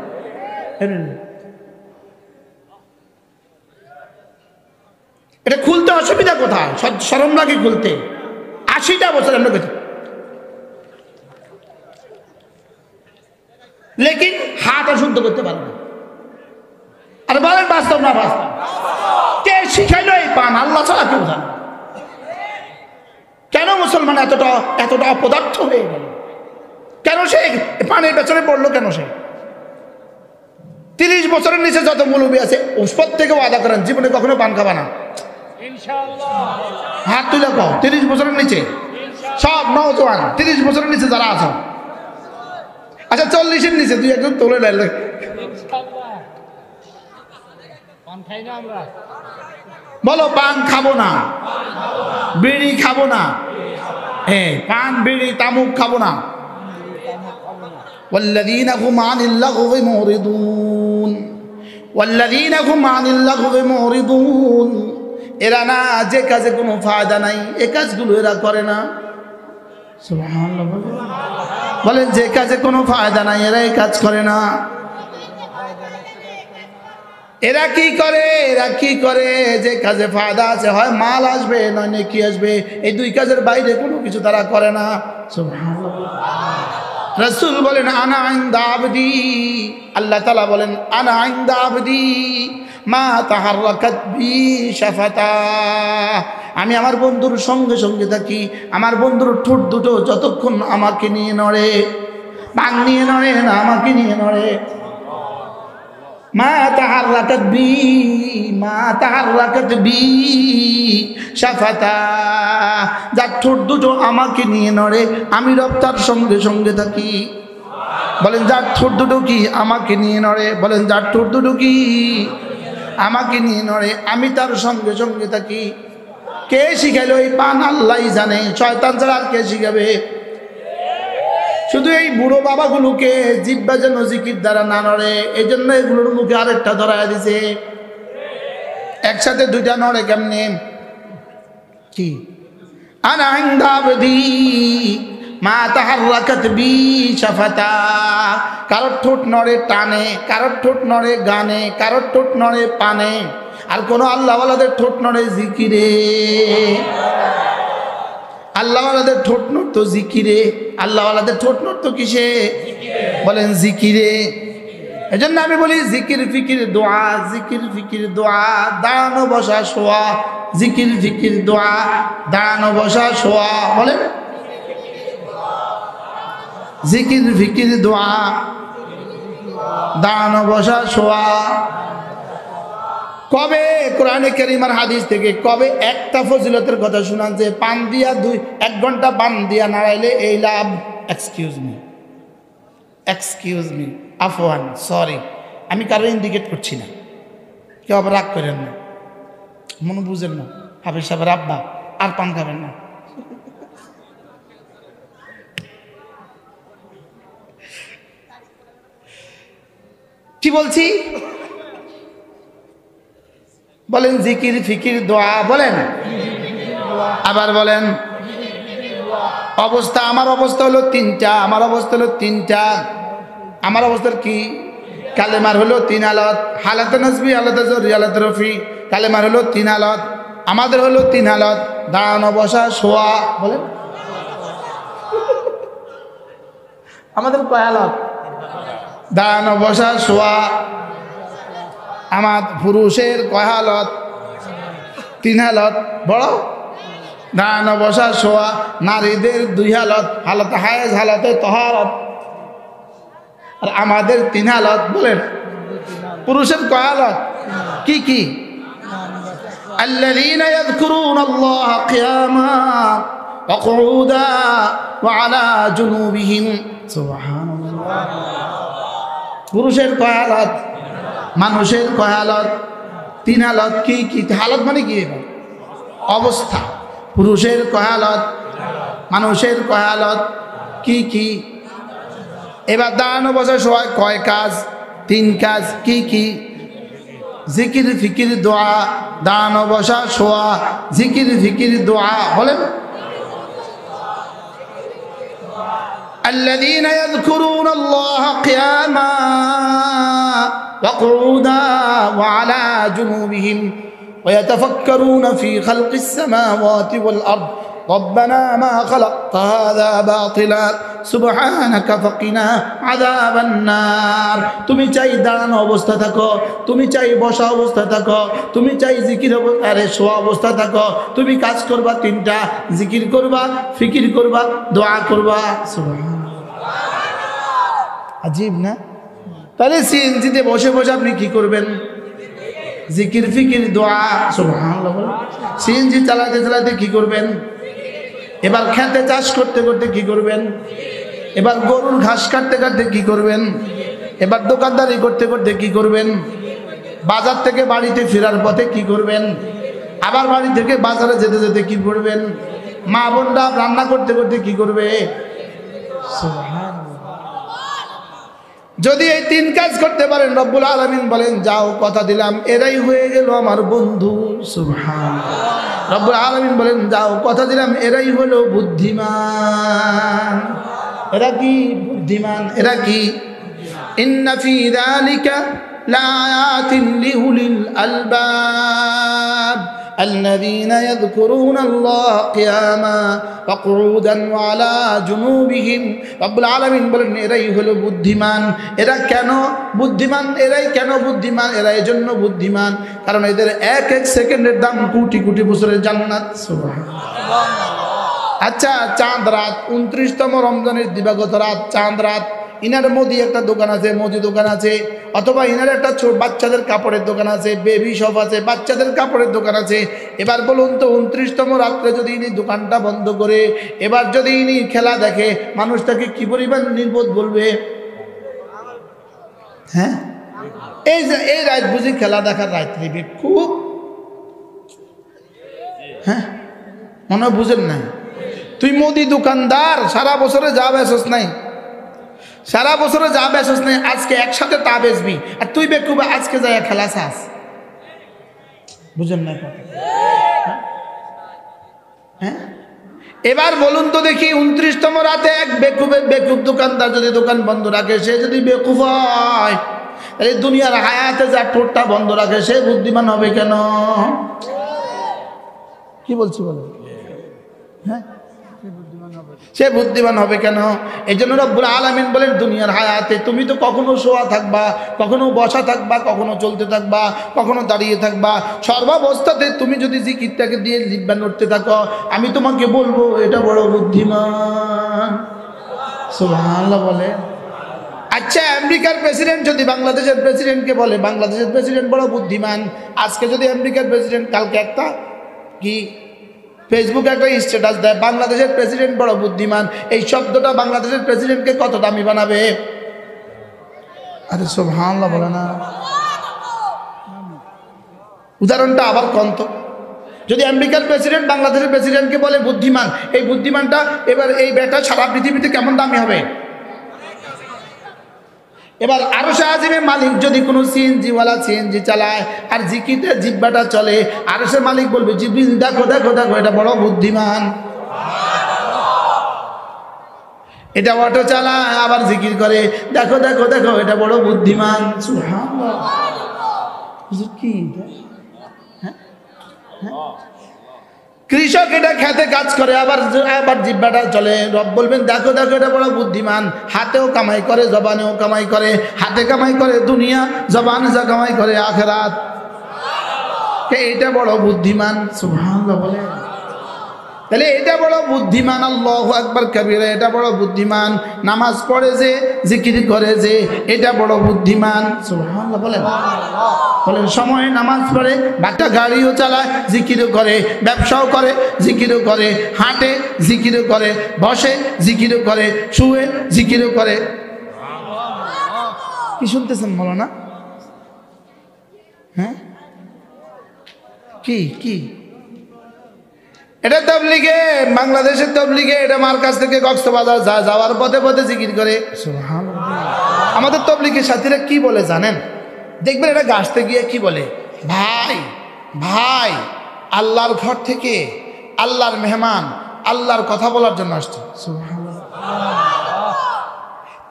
এটা খুলতে অসুবিধা কোথায়? শরম লাগে খুলতে। 80টা বছর আমরা করছি, লেকিন হাত অশুদ্ধ করতে পারে না। আর বলেন বাস্তব না বাস্তব? কে শিখাইলো এই পান? আল্লাহ ছাড়া কেউ জানে। কেন মুসলমান এতটা এতটা অপদার্থ হয়ে গেল? কেন সে পানের পেছনে পড়লো? কেন সে 30 বছরের নিচে যত মুলবি আছে প্রত্যেকে ওয়াদা করেন জীবনে কখনো পান খাবা না, হাত তুলে কও। 30 বছরের নিচে সব নওজোয়ান, 30 বছরের নিচে যারা আছো, আচ্ছা 40-এর নিচে দুই একজন তোলে ডাইলে বলো পান খাবো না, বিড়ি খাবো না, পান বিড়ি তামুক খাবো না। والذين هم عن اللغو معرضون والذين هم عن اللغو معرضون এরা না যে কাজে কোনো ফায়দা নাই এই কাজগুলো এরা করে না। সুবহানাল্লাহ বলেন, যে কাজে কোনো ফায়দা নাই এরা এই কাজ করে না। এরা কি করে? এরা কি করে? যে কাজে ফায়দা আছে, হয় মাল আসবে নয় নেকি আসবে, এই দুই কাজের বাইরে কোনো কিছু তারা করে না। সুবহানাল্লাহ। রাসূল বলেন আনা ইনদা আবদি, আল্লাহ তাআলা বলেন আনা ইনদা আবদি মা তাহাররাকাত বি শাফাতা, আমি আমার বন্ধুর সঙ্গে সঙ্গে থাকি, আমার বন্ধুর ঠোঁট দুটো যতক্ষণ আমাকে নিয়ে নড়ে, পান নিয়ে নড়ে না, আমাকে নিয়ে নড়ে। মা তাহাররাকাত বি, মা তাহাররাকাত বি শাফাতা, যার ঠোঁট দুটো আমাকে নিয়ে নড়ে, আমি রব তার সঙ্গে সঙ্গে থাকি। বলেন যার ঠোঁট দুটো কি আমাকে নিয়ে নড়ে, বলেন যার ঠোঁট দুটো কি আমাকে নিয়ে নড়ে, আমি তার সঙ্গে সঙ্গে থাকি। কে শিখাইলো এই পান? আল্লাহই জানে, শয়তান ছাড়া আর কে শিখাবে? শুধু এই বুড়ো বাবাগুলোকে জিহ্বা যেন জিকির দ্বারা না নড়ে, এই জন্য এগুলোর মুখে আরেকটা ধরায় দিছে। একসাথে দুইটা নড়ে কেমনে? কি আনা ইনদা আবদি মা তাহাররাকাত বি শাফাতা, কারোর ঠোঁট নড়ে টানে, কারোর ঠোঁট নড়ে গানে, কারোর ঠোঁট নড়ে পানে, আর কোন আল্লাহওয়ালাদের ঠোঁট নড়ে জিকিরে। আল্লাহওয়ালাদের ঠোঁট নড়তো জিকিরে, আল্লাহওয়ালাদের ঠোঁট নড়তো কিসে? বলেন জিকিরে। এই জন্য আমি বলি জিকির ফিকির দোয়া, জিকির ফিকির দোয়া, দাঁড়ানো বসা শোয়া, জিকির ফিকির দোয়া, দাঁড়ানো বসা শোয়া। বলেন জিকির ফিকির দোয়া, দাঁড়ানো বসা শোয়া। কবে কোরআনে কারীম আর হাদিস থেকে কবে একটা ফজিলতের কথা শুনান যে পান দিয়া 1 ঘন্টা পান দিয়া নাড়াইলে এই লাভ? এক্সকিউজ মি, আফওয়ান, সরি, আমি কারো ইন্ডিকেট করছি না, কেউ আবার রাগ করেন না, মনে বুঝেন না। হাফিজ সাহেবের আব্বা আর পান খাবেন না। কি বলছি? বলেন জিকির ফিকির দোয়া, বলেন আবার বলেন অবস্থা, আমার অবস্থা হলো তিনটা, আমার অবস্থা হলো তিনটা। আমার অবস্থার কি? কালেমার হলো তিন হালত, হালাতে নজবি, হালাতে জরুরি, হালাতে রফি। কালেমার হলো তিন হালত, আমাদের হলো তিন হালত, দাঁড়ানো, বসা, শোয়া। বলেন আমাদের কয় হালত? দাঁড়ানো, বসা, শোয়া। আমার পুরুষের কয় হালত? তিন হালত। বড় দাঁড়ানো, বসা, শোয়া। নারীদের দুই হালত, হালতে হায়েজ, হালতে তহারত। আর আমাদের তিন হালত। বলেন পুরুষের কয় হালত? কি কি? আল্লাযীনা ইয়াযকুরুনাল্লাহা কিয়ামা ওয়া কুউদা ওয়া আলা জুনুবিহিম। সুবহানাল্লাহ। পুরুষের কয় হালত? মানুষের কয় হালত? তিন হালত। কি কি হালত মানে কি? অবস্থা। পুরুষের কয় হালত? মানুষের কয় হালত? কি কি? এবার দাঁড়ানো, বসা, শোয়া কয় কাজ? তিন কাজ। কি কি? জিকির, ফিকির, দোয়া। দাঁড়ানো, বসা, শোয়া, জিকির, ফিকির, দোয়া। বলেন الذين يذكرون الله قياما وقعودا وعلى جنوبهم ويتفكرون في خلق السماوات والأرض ربنا ما خلقت هذا باطلا سبحانك فقنا عذاب النار। তুমি চাই দাঁড়ানো অবস্থা থাকো, তুমি চাই বসা অবস্থা থাকো, তুমি চাই জিকির আরে শোয়া অবস্থা থাকো, তুমি কাজ করবা তিনটা, জিকির করবা, ফিকির করবা, দোয়া করবা। আজীব না? তাহলে সিএনজিতে বসে বসে আপনি কি করবেন? জিকির, ফিকির, দোয়া। সুবহানাল্লাহ। সিএনজি চালাতে চালাতে কি করবেন? এবার খেতে চাষ করতে করতে কি করবেন? এবার গরুর ঘাস কাটতে কাটতে কি করবেন? এবার দোকানদারি করতে করতে কি করবেন? বাজার থেকে বাড়িতে ফেরার পথে কি করবেন? আবার বাড়ি থেকে বাজারে যেতে যেতে কি করবেন? মা বোনরা রান্না করতে করতে কি করবে? যদি এই তিন কাজ করতে পারেন, রব্বুল আলামিন বলেন যাও কথা দিলাম এরাই হয়ে গেল আমার বন্ধু। সুবহানাল্লাহ। রব্বুল আলামিন বলেন যাও কথা দিলাম এরাই হলো বুদ্ধিমান। এরা কি বুদ্ধিমান? এরা কি? ইন্না ফি যালিকা লাআয়াতিন লিউলিল আলবাব الذين يذكرون الله قياما وقعودا وعلى جنوبهم। রব্বুল আলামিন বলেন এরাই হলো বুদ্ধিমান। এরা কেন বুদ্ধিমান? এরাই কেন বুদ্ধিমান? এরা এজন্য বুদ্ধিমান কারণ এদের এক এক সেকেন্ডের দাম কোটি কোটি বছরের জান্নাত। সুবহানাল্লাহ। আচ্ছা, চাঁদ রাত, 29তম রমজানের দিবাগত রাত, চাঁদ রাত, ইনার মোদি একটা দোকান আছে, মোদি দোকান আছে, অথবা ইনার একটা ছোট বাচ্চাদের কাপড়ের দোকান আছে, বেবি শপ আছে, বাচ্চাদের কাপড়ের দোকান আছে। এবার বলুন তো 29তম রাত্রে যদি ইনি দোকানটা বন্ধ করে এবার যদি ইনি খেলা দেখে, মানুষ তাকে কি পরিমাণ নির্বোধ বলবে? হ্যাঁ, এই রাত বুঝি খেলা দেখার রাত্রি খুব, হ্যাঁ মনে হয় বুঝেন নাই। তুই মোদি দোকানদার, সারা বছরে যা বেচস নাই, সারা বছরে যা বেচস নাই, আজকে একসাথে তা বেচবি, আর তুই বেকুব আজকে যায় খেলা চাস। বুঝেন না? হ্যাঁ, এবার বলুন তো দেখি 29তম রাতে এক বেকুব দোকানদার যদি দোকান বন্ধ রাখে, সে যদি বেকুব হয়, তাহলে দুনিয়ার হায়াতে যা ঠোঁটটা বন্ধ রাখে সে বুদ্ধিমান হবে কেন? কি বলছি বলো? হ্যাঁ, সে বুদ্ধিমান হবে কেন? এই জন্য রব্বুল আলামিন বলেন দুনিয়ার হায়াতে তুমি তো কখনো শোয়া থাকবা, কখনো বসা থাকবা, কখনো চলতে থাকবা, কখনো দাঁড়িয়ে থাকবা, সর্বাবস্থাতে তুমি যদি জিকিরটাকে দিয়ে জিহ্বা নড়তে থাকো, আমি তোমাকে বলবো এটা বড় বুদ্ধিমান। সুবহানাল্লাহ বলে। আচ্ছা, আমেরিকার প্রেসিডেন্ট যদি বাংলাদেশের প্রেসিডেন্টকে বলে বাংলাদেশের প্রেসিডেন্ট বড় বুদ্ধিমান, আজকে যদি আমেরিকার প্রেসিডেন্ট কালকে একটা কি ফেসবুকে একটা স্ট্যাটাস দেয় বাংলাদেশের প্রেসিডেন্ট বড় বুদ্ধিমান, এই শব্দটা বাংলাদেশের প্রেসিডেন্টকে কত দামি বানাবে? আরে সুবহানাল্লাহ বলে না। উদাহরণটা আবার কন্ত, যদি আমেরিকার প্রেসিডেন্ট বাংলাদেশের প্রেসিডেন্টকে বলে বুদ্ধিমান, এই বুদ্ধিমানটা এবার এই বেটা সারা পৃথিবীতে কেমন দামি হবে? এবার আরশে আজিমের মালিক যদি কোনো সিএনজিওয়ালা সিএনজি চালায় আর জিকিতে জিব্বাটা চলে, আরশের মালিক বলবে জিবরিল দেখো দেখো দেখো এটা বড় বুদ্ধিমান। এটা অটো চালায় আবার জিকির করে, দেখো দেখো দেখো এটা বড় বুদ্ধিমান। সুবহানাল্লাহ। কি কৃষক এটা খেতে কাজ করে, আবার আবার জিহ্বাটা চলে, রব বলবেন দেখো দেখো এটা বড় বুদ্ধিমান। হাতেও কামাই করে, জবানেও কামাই করে, হাতে কামাই করে দুনিয়া, জবানে যা কামাই করে আখিরাত। এটা বড় বুদ্ধিমান। সুবহানাল্লাহ বলে, তাহলে এটা বড় বুদ্ধিমান। আল্লাহু আকবার কবীরা, এটা বড় বুদ্ধিমান। নামাজ পড়ে যে, জিকির করে যে, এটা বড় বুদ্ধিমান। সুবহানাল্লাহ বলেন, বলেন সময়ে নামাজ পড়ে, বাচ্চা গাড়িও চালায়, জিকিরও করে, ব্যবসাও করে, জিকিরও করে, হাঁটে, জিকিরও করে, বসে, জিকিরও করে, শুয়ে, জিকিরও করে। কি শুনতেছেন বলো না? হ্যাঁ কি কি এটা তাবলীগে, বাংলাদেশের তাবলীগে, এটা মার্কাজ থেকে কক্সবাজার যাওয়ার পথে পথে জিকির করে। সুবহানাল্লাহ। আমাদের তাবলীগের সাথীরা কি বলে জানেন? দেখবেন এটা গাছতে গিয়ে কি বলে, ভাই ভাই আল্লাহর ঘর থেকে আল্লাহর মেহমান আল্লাহর কথা বলার জন্য আসছে। সুবহানাল্লাহ।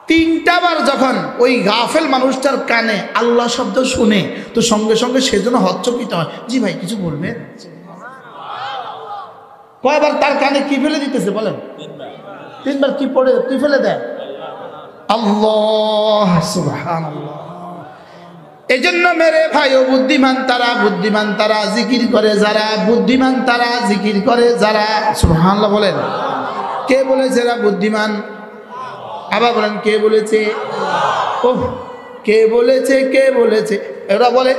3টা বার যখন ওই গাফেল মানুষটার কানে আল্লাহ শব্দ শুনে, তো সঙ্গে সঙ্গে সেজন্য হচ্চকিত হয়, জি ভাই কিছু বলবেন। কয়বার তার কানে কি ফেলে দিতেছে বলেন? 3বার কি পড়ে কি ফেলে দেয়? আল্লাহ। সুবহানাল্লাহ। এই জন্য মেরে ভাই ও বুদ্ধিমান তারা, বুদ্ধিমান তারা জিকির করে যারা, বুদ্ধিমান তারা জিকির করে যারা। সুবহানাল্লাহ বলেন। কে বলেছে এরা বুদ্ধিমান? আবার বলেন কে বলেছে? ওহ, কে বলেছে? কে বলেছে? এরা বলে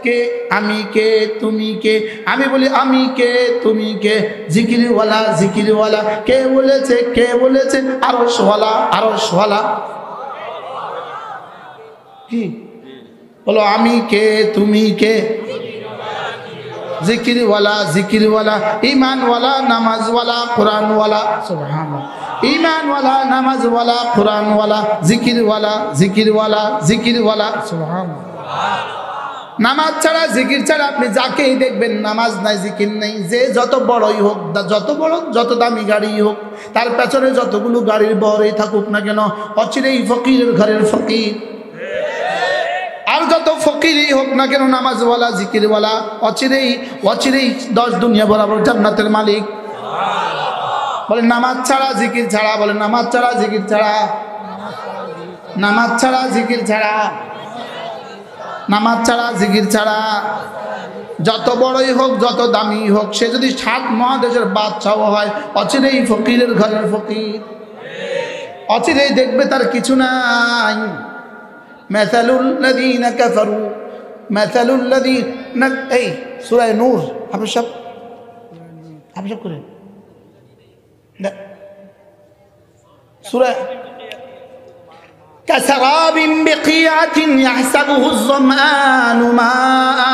কে, আমি কে, তুমি কে। আমি বলি আমি কে, তুমি কে। জিকিরওয়ালা জিকিরওয়ালা। কে বলেছে? কে বলেছে? আরশওয়ালা আরশওয়ালা। কি বলো? আমি কে, তুমি কে। জিকিরওয়ালা জিকিরওয়ালা, ঈমানওয়ালা নামাজওয়ালা কোরআনওয়ালা। সুবহানাল্লাহ। ঈমানওয়ালা নামাজওয়ালা কোরআনওয়ালা, জিকিরওয়ালা জিকিরওয়ালা জিকিরওয়ালা। সুবহানাল্লাহ। নামাজ ছাড়া জিকির ছাড়া আপনি যাকেই দেখবেন নামাজ নাই জিকির নেই। যে যত বড়ই হোক, যত বড় যত দামি গাড়ি হোক, তার পেছনে যতগুলো গাড়ির বহরেই থাকুক না কেন, অচিরেই ফকিরের ঘরের ফকির। আর যত ফকিরই হোক না কেন, নামাজওয়ালা জিকিরওয়ালা অচিরেই অচিরেই 10 দুনিয়া বরাবর জান্নাতের মালিক। বলে নামাজ ছাড়া জিকির ছাড়া, বলে নামাজ ছাড়া জিকির ছাড়া, নামাজ ছাড়া জিকির ছাড়া, নামাজ ছাড়া জিকির ছাড়া। যত বড়ই হোক যত দামি হোক, সে যদি 7 মহাদেশের বাদশাহ হয়, অচিরেই ফকিরের ঘরের ফকির। অচিরেই দেখবে তার কিছু নাই। মাসালুল্লাযীনা কাফারু মাসালুল্লাযীনা, এই সূরা নূর হাফেজ সাহেব করে সূরা কাসারাবিন বিকিয়াতিন ইয়াহসাবুহু যমাআনু মাআ।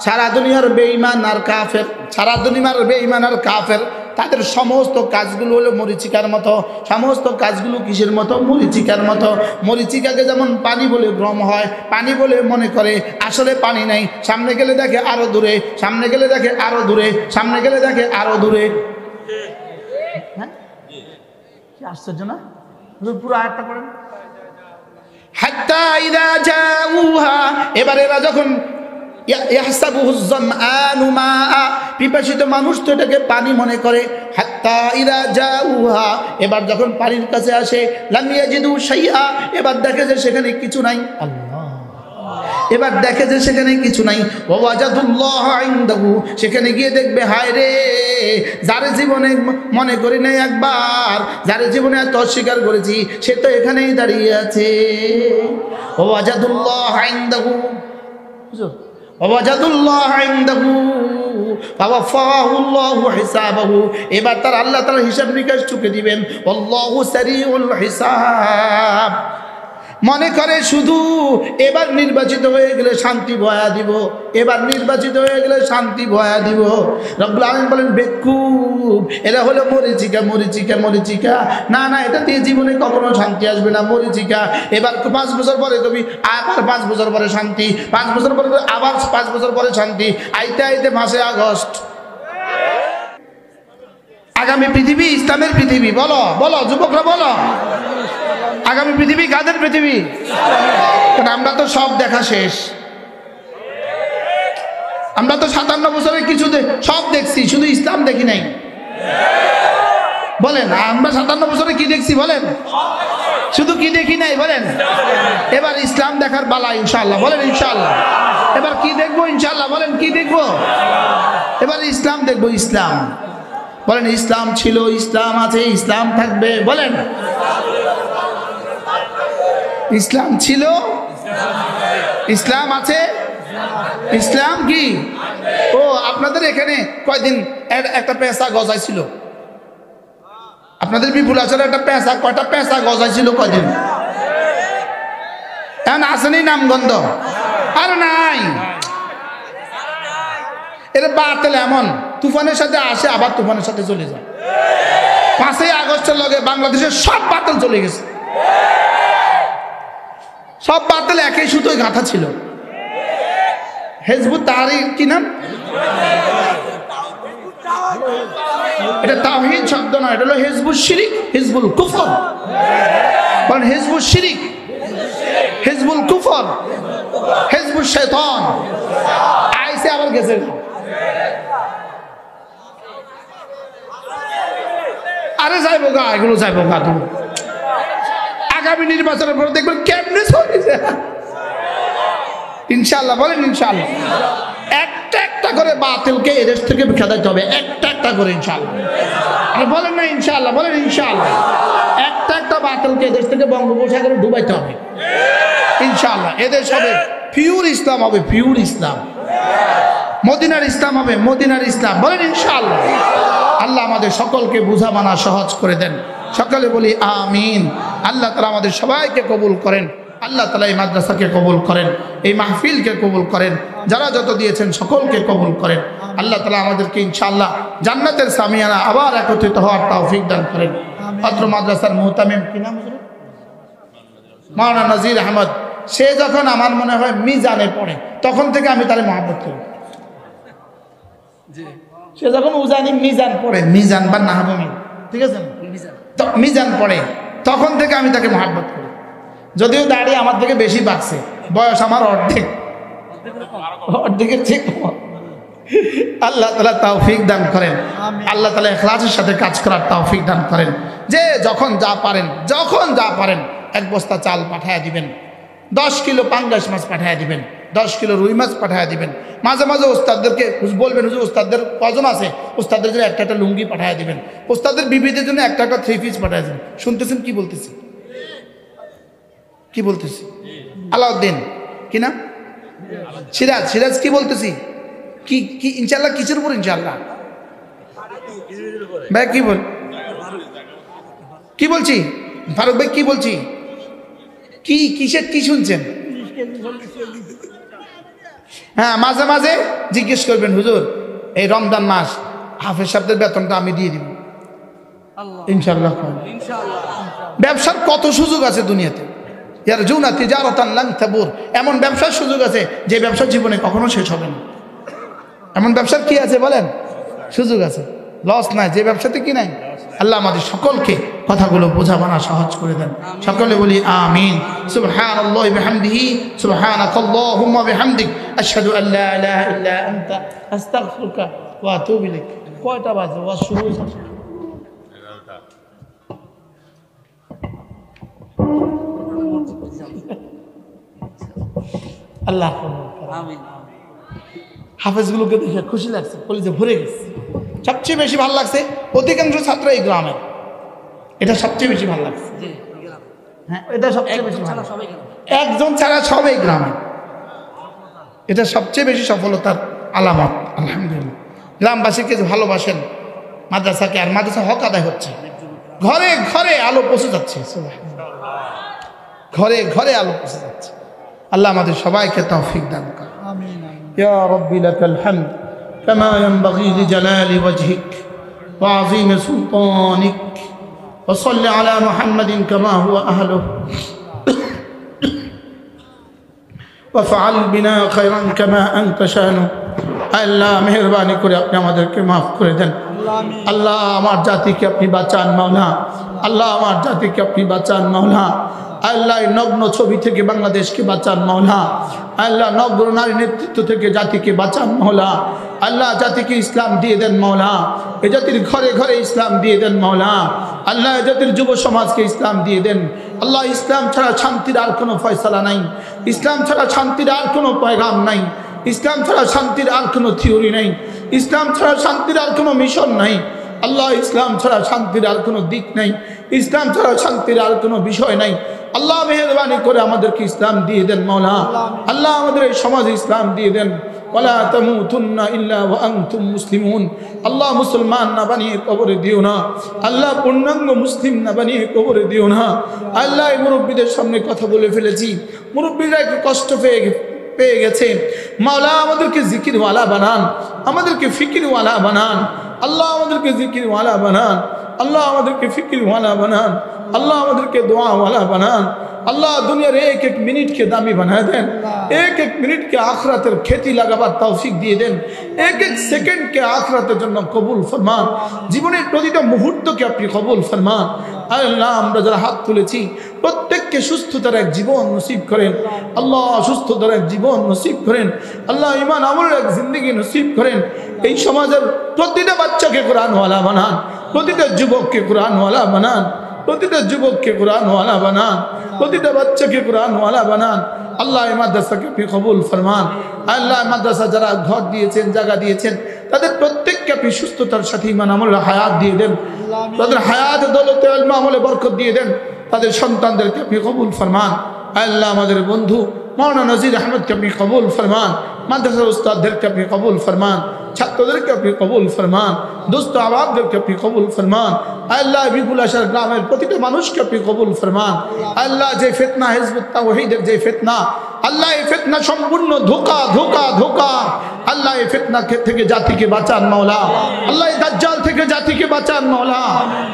সারা দুনিয়ার বেঈমান আর কাফের, সারা দুনিয়ার বেঈমান আর কাফের, তাদের সমস্ত কাজগুলো হলো মরিচিকার মতো। সমস্ত কাজগুলো কিসের মতো? মরিচিকার মতো। মরিচিকাকে যেমন পানি বলে ভ্রম হয়, পানি বলে মনে করে, আসলে পানি নাই। সামনে গেলে দেখে আরো দূরে, সামনে গেলে দেখে আরো দূরে, সামনে গেলে দেখে আরো দূরে। হ্যাঁ, কি আশ্চর্য না? পুরো আয়াতটা পড়েন। হাত্তা ইযা জাউহা, এবারে এরা যখন ইয়াহসাবুহু যমাআনু মাআ, পিপাসিত মানুষ তো এটাকে পানি মনে করে। হাত্তা ইযা জাউহা, এবার যখন পানির কাছে আসে, লাম ইয়াজিদু শাইআ, এবার দেখে যে সেখানে কিছু নাই। আল্লাহ, এবার দেখে যে সেখানে কিছু নাই। ওয়া ওয়াজাদুল্লাহ ইনদাহু, সেখানে গিয়ে দেখবে হায় রে, যার জীবনে মনে করি নাই একবার, যার জীবনে এত অস্বীকার করেছি, সে তো এখানেই দাঁড়িয়ে আছে। ওয়া ওয়াজাদুল্লাহ ইনদাহু, হুজুর ওয়াজাদুল্লাহ ইনদাহু ফাওয়াফাহুল্লাহু হিসাবাহু, এবার তার আল্লাহ তাআলা হিসাব নিকাশ চুকে দিবেন। আল্লাহু সারিউল হিসাব। মনে করে শুধু এবার নির্বাচিত হয়ে গেলে শান্তি বয়া দিব, এবার নির্বাচিত হয়ে গেলে শান্তি বয়া দিব। রব্বুল আলামিন বলেন বেকুব, এরা হলো মরিচিকা মরিচিকা মরিচিকা। না না, এটা দিয়ে জীবনে কখনো শান্তি আসবে না, মরিচিকা। এবার 5 বছর পরে কবি আবার 5 বছর পরে শান্তি, 5 বছর পরে আবার 5 বছর পরে শান্তি, আইতে আইতে মাসে আগস্ট। আগামী পৃথিবী ইসলামের পৃথিবী। বলো বলো যুবকরা বলো, আগামী পৃথিবী কাদের পৃথিবী? কারণ আমরা তো সব দেখা শেষ, আমরা তো 57 বছরে কিছু সব দেখছি, শুধু ইসলাম দেখি নাই। বলেন আমরা 57 বছরে কি দেখছি বলেন? শুধু কি দেখি নাই বলেন? এবার ইসলাম দেখার বালা ইনশাআল্লাহ। বলেন ইনশাআল্লাহ। এবার কি দেখবো ইনশাআল্লাহ? বলেন কি দেখবো? এবার ইসলাম দেখবো। ইসলাম বলেন, ইসলাম ছিল, ইসলাম আছে, ইসলাম থাকবে। বলেন ইসলাম ছিল, ইসলাম আছে, ইসলাম কি? ও আপনাদের এখানে কয়দিন একটা পেঁচা গজাইছিল, আপনাদের বিপুল আচারে একটা পেঁচা, কয়টা পেঁচা গজাইছিল কয়দিন? এখন আসেনি নামগন্ধ? আর নাই। এর বাতিল এমন, তুফানের সাথে আসে আবার তুফানের সাথে চলে যায়। 5ই আগস্টের লগে বাংলাদেশের সব বাতিল চলে গেছে। সব বাতিল একই সুতোয় গাঁথা ছিল। হিজবুত তাহরীর কি নাম? এটা তাওহীদ শব্দ নয়, এটা হলো হিজবুল শিরিক, হিজবুল কুফর। বলেন হিজবুল শিরিক, হিজবুল কুফর, হিজবুল শয়তান। আইসে আবার গেছে। আরে যাইবো গা, এগুলো যাইবো গা। তুমি আগামী নির্বাচনের পরে দেখবেন কেমনে চলেছে ইনশাআল্লাহ। বলেন ইনশাআল্লাহ। একটা একটা করে বাতিলকে এদেশ থেকে খেদাইতে হবে, একটা একটা করে ইনশাআল্লাহ। আর বলেন না ইনশাআল্লাহ? বলেন ইনশাআল্লাহ। একটা একটা বাতিলকে এদেশ থেকে বঙ্গোপসাগরে ডুবাইতে হবে ইনশাআল্লাহ। এদেশ হবে পিওর ইসলাম, হবে পিওর ইসলাম। মদিনার ইসলাম হবে মদিনার ইসলাম। বলেন ইনশাআল্লাহ। আল্লাহ আমাদের সকলকে বুঝা মানা সহজ করে দেন। সকলে বলি আমিন। আল্লাহ তাআলা আমাদের সবাইকে কবুল করেন। আল্লাহ তাআলা এই মাদ্রাসাকে কবুল করেন, এই মাহফিলকে কবুল করেন, যারা যত দিয়েছেন সকলকে কবুল করেন। আল্লাহ তাআলা আমাদেরকে ইনশাআল্লাহ জান্নাতের সামিয়ানা আবার একত্রিত হওয়ার তৌফিক দান করেন। অত্র মাদ্রাসার মুহতামিম কি নাম? মাওলানা নাজির আহমদ। সে যখন আমার মনে হয় মিজানে পড়ে, তখন থেকে আমি তারে মহব্বত করি। সে যখন উজানি মিজান পড়ে, মিজান বা নাহবমি, ঠিক আছে, মিজান পড়ে, তখন থেকে আমি তাকে মহব্বত করি। যদিও দাড়ি আমার থেকে বেশি বাড়ছে, বয়স আমার অর্ধেকের ঠিক। আল্লাহ তাআলা তৌফিক দান করেন। আল্লাহ তাআলা ইখলাসের সাথে কাজ করার তৌফিক দান করেন। যে যখন যা পারেন, যখন যা পারেন, 1 বস্তা চাল পাঠায় দিবেন, 10 কিলো পাঙ্গাস মাছ পাঠায় দিবেন, 10 কিলো রুই মাছ পাঠায় দিবেন। মাঝে মাঝে ওস্তাদদেরকে বলবেন, হুজুর ওস্তাদদের কজন আছে, ওস্তাদের জন্য একটা একটা লুঙ্গি পাঠায় দিবেন, ওস্তাদের বিবিদের জন্য একটা একটা 3 পিস পাঠায় দিবেন। শুনতেছেন কি বলতেছি? কি বলতেছি? আলাউদ্দিন কি না? সিরাজ, সিরাজ কি বলতেছি? কি কি ইনশাআল্লাহ? কিসের উপর ইনশাআল্লাহ? ভাই কি বল, কি বলছি ফারুক ভাই? কি বলছি? কি কিসের কি শুনছেন? হ্যাঁ, মাঝে মাঝে জিজ্ঞেস করবেন, হুজুর এই রমজান মাস হাফেজ সাহেবদের বেতনটা আমি দিয়ে দিব ইনশাআল্লাহ। ব্যবসার কত সুযোগ আছে দুনিয়াতে। ইয়ারজুনা তিজারাতান লান তাবুর। এমন ব্যবসার সুযোগ আছে যে ব্যবসা জীবনে কখনো শেষ হবে না। এমন ব্যবসার কি আছে বলেন? সুযোগ আছে, লস নাই। যে ব্যবসাতে কি নাই? আল্লাহ আমাদের সকলকে কথাগুলো বোঝা মানা সহজ করে দেন। সকলে বলি আমিন। সুবহানাল্লাহি ওয়া বিহামদিহি, সুবহানাকাল্লাহুম্মা ওয়া বিহামদিক, আশহাদু আল লা ইলাহা ইল্লা আনতা, আস্তাগফিরুকা ওয়া আতুবু ইলাইক। কয়টা বাজে? ওয়াজ শুরু হয়েছে। আল্লাহ আমিন। হাফেজগুলোকে দেখে খুশি লাগছে, কলেজে ভরে গেছে। সবচেয়ে বেশি ভালো লাগছে অধিকাংশ ছাত্র এই গ্রামে, এটা সবচেয়ে বেশি ভালো লাগছে। হ্যাঁ, এটা সবচেয়ে বেশি ভালো। একজন ছাড়া সব এই গ্রামে, এটা সবচেয়ে বেশি সফলতার আলামত। আলহামদুলিল্লাহ, গ্রামবাসীকে ভালোবাসেন মাদ্রাসাকে, আর মাদ্রাসা হক আদায় হচ্ছে। ঘরে ঘরে আলো পৌঁছে যাচ্ছে, ঘরে ঘরে আলো পৌঁছে যাচ্ছে। আল্লাহ আমাদের সবাইকে তৌফিক দান করেন। আমিন। ইয়া রাব্বি লাকাল হামদ কামা ইয়ানবাগি লিজালালি ওয়াজহিক ওয়া আযীমি সুলতানিক ওয়া সাল্লি আলা মুহাম্মাদিন কামা হুয়া আহলুহু ওয়া ফাআল বিনা খায়রান কামা আনতা শানুহু আল্লাহ মেহেরবানি করে আপনি আমাদেরকে মাফ করে দেন। আল্লাহ আমার জাতিকে আপনি বাঁচান মাওলা, আল্লাহ আমার জাতিকে আপনি বাঁচান মাওলা। আল্লাহ নগ্ন ছবি থেকে বাংলাদেশকে বাঁচান মাওলা, আল্লাহ নগ্ন নারী নেতৃত্ব থেকে জাতিকে বাঁচান মাওলা। আল্লাহ জাতিকে ইসলাম দিয়ে দেন মাওলা, এ জাতির ঘরে ঘরে ইসলাম দিয়ে দেন মাওলা। আল্লাহ এ জাতির যুব সমাজকে ইসলাম দিয়ে দেন। আল্লাহ ইসলাম ছাড়া শান্তির আর কোনো ফয়সালা নাই, ইসলাম ছাড়া শান্তির আর কোনো পয়গাম নাই, ইসলাম ছাড়া শান্তির আর কোনো থিওরি নাই, ইসলাম ছাড়া শান্তির আর কোনো মিশন নাই। আল্লাহ ইসলাম ছাড়া শান্তির আর কোনো দিক নাই, ইসলাম ছাড়া শান্তির আর কোনো বিষয় নাই। আল্লাহ মেহেরবানি করে আমাদেরকে ইসলাম দিয়ে দেন মাওলা। আল্লাহ আমাদের এই সমাজে ইসলাম দিয়ে দেন। ওয়ালা তামুতুন্না ইল্লা ওয়া আনতুম মুসলিমুন। আল্লাহ মুসলমান না বানিয়ে কবরে দিও না, আল্লাহ পূর্ণাঙ্গ মুসলিম না বানিয়ে কবরে দিও না। আল্লাহ এই মুরব্বীদের সামনে কথা বলে ফেলেছি, মুরব্বীরা একটু কষ্ট পেয়ে গেছে। মাওলা আমাদেরকে জিকিরওয়ালা বানান, আমাদেরকে ফিকিরওয়ালা বানান। আল্লাহ আমাদেরকে জিকিরওয়ালা বানান, আল্লাহ আমাদেরকে ফিকিরওয়ালা বানান, আল্লাহ আমাদেরকে দোয়াওয়ালা বানান। আল্লাহ দুনিয়ার এক এক মিনিটকে দামি বানায় দেন, এক এক মিনিটকে আখরাতের खेती লাগাবার তৌফিক দিয়ে দেন, এক এক সেকেন্ডকে আখরাতের জন্য কবুল ফরমান। জীবনের প্রতিটা মুহূর্তকে আপনি কবুল ফরমান। আল্লাহ আমরা যারা হাত তুলেছি প্রত্যেককে সুস্থতার এক জীবন নসিব করেন আল্লাহ, সুস্থতার এক জীবন নসিব করেন আল্লাহ, ঈমান আমলের এক জিন্দেগি নসিব করেন। এই সমাজের প্রতিটা বাচ্চাকে কোরআনওয়ালা বানান, প্রতিটা যুবককে কোরআনওয়ালা বানান, প্রতিটা যুবককে কোরআনওয়ালা বানান, প্রতিটা বাচ্চাকে কোরআনওয়ালা বানান। আল্লাহ এই মাদ্রাসাকে আপনি কবুল ফরমান। আল্লাহ মাদ্রাসা যারা ঘর দিয়েছেন, জায়গা দিয়েছেন, তাদের প্রত্যেককে আপনি সুস্থতার সাথে ঈমান আমলে হায়াত দিয়ে দেন, তাদের হায়াত দৌলতে ইলম আমলে বরকত দিয়ে দেন, তাদের সন্তানদেরকে আপনি কবুল ফরমান। আল্লাহ আমাদের বন্ধু মাওলানা নজির আহমদকে আপনি কবুল ফরমান, মাদ্রাসার উস্তাদদেরকে আপনি কবুল ফরমান, ছাত্রদেরকে আপনি কবুল ফরমান, দোস্ত আহবাবদেরকে আপনি কবুল ফরমান। আল্লাহ বিপুল আশার গ্রামের প্রতিটা মানুষকে আপনি কবুল ফরমান। আল্লাহ যে ফিতনা হিজবুত তাওহীদের যে ফিতনা, আল্লাহ এই ফিতনা সম্পূর্ণ ধোঁকা ধোঁকা ধোঁকা। আল্লাহ এই ফিতনা থেকে জাতিকে বাঁচান মাওলা। আল্লাহ এই দাজ্জাল থেকে জাতিকে বাঁচান মাওলা।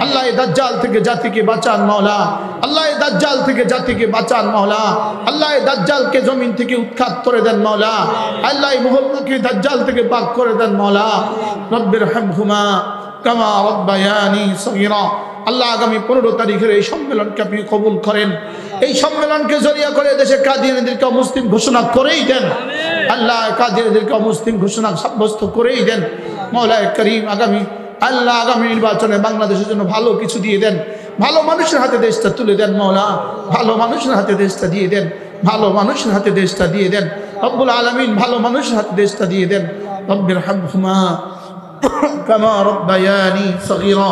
আল্লাহ এই দাজ্জাল থেকে জাতিকে বাঁচান মাওলা। আল্লাহ এই দাজ্জাল থেকে জাতিকে বাঁচান মাওলা। আল্লাহ এই দাজ্জালকে জমিন থেকে উৎখাত করে দেন মাওলা। আল্লাহ এই মুহল্লাকে দাজ্জাল থেকে পাক করে দেন মাওলা। রব্বির হামহুমা কামা রাব্বায়ানি সগীরা। আল্লাহ আগামী 15 তারিখের এই সম্মেলনকে আপনি কবুল করেন। এই সম্মেলনকে জরিয়া করে দেশে কাদিয়ানীদেরকে মুসলিম ঘোষণা করেই দেন। আল্লাহ কাদিয়ানীদেরকে মুসলিম ঘোষণা সাব্যস্ত করেই দেন। মওলা করিম আগামী নির্বাচনে বাংলাদেশের জন্য ভালো কিছু দিয়ে দেন, ভালো মানুষের হাতে দেশটা তুলে দেন মওলা, ভালো মানুষের হাতে দেশটা দিয়ে দেন, ভালো মানুষের হাতে দেশটা দিয়ে দেন রব্বুল আলামিন, ভালো মানুষের হাতে দেশটা দিয়ে দেন। রব্বির হামহুমা কামা রাব্বায়ানি সগীরা।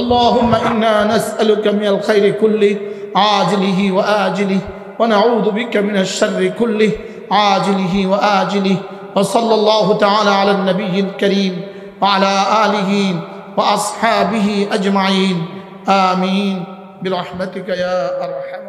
اللهم إنا نسألك من الخير كله عاجله وآجله ونعوذ بك من الشر كله عاجله وآجله. وصلى الله تعالى على النبي الكريم وعلى آله وأصحابه أجمعين. آمين برحمتك يا أرحم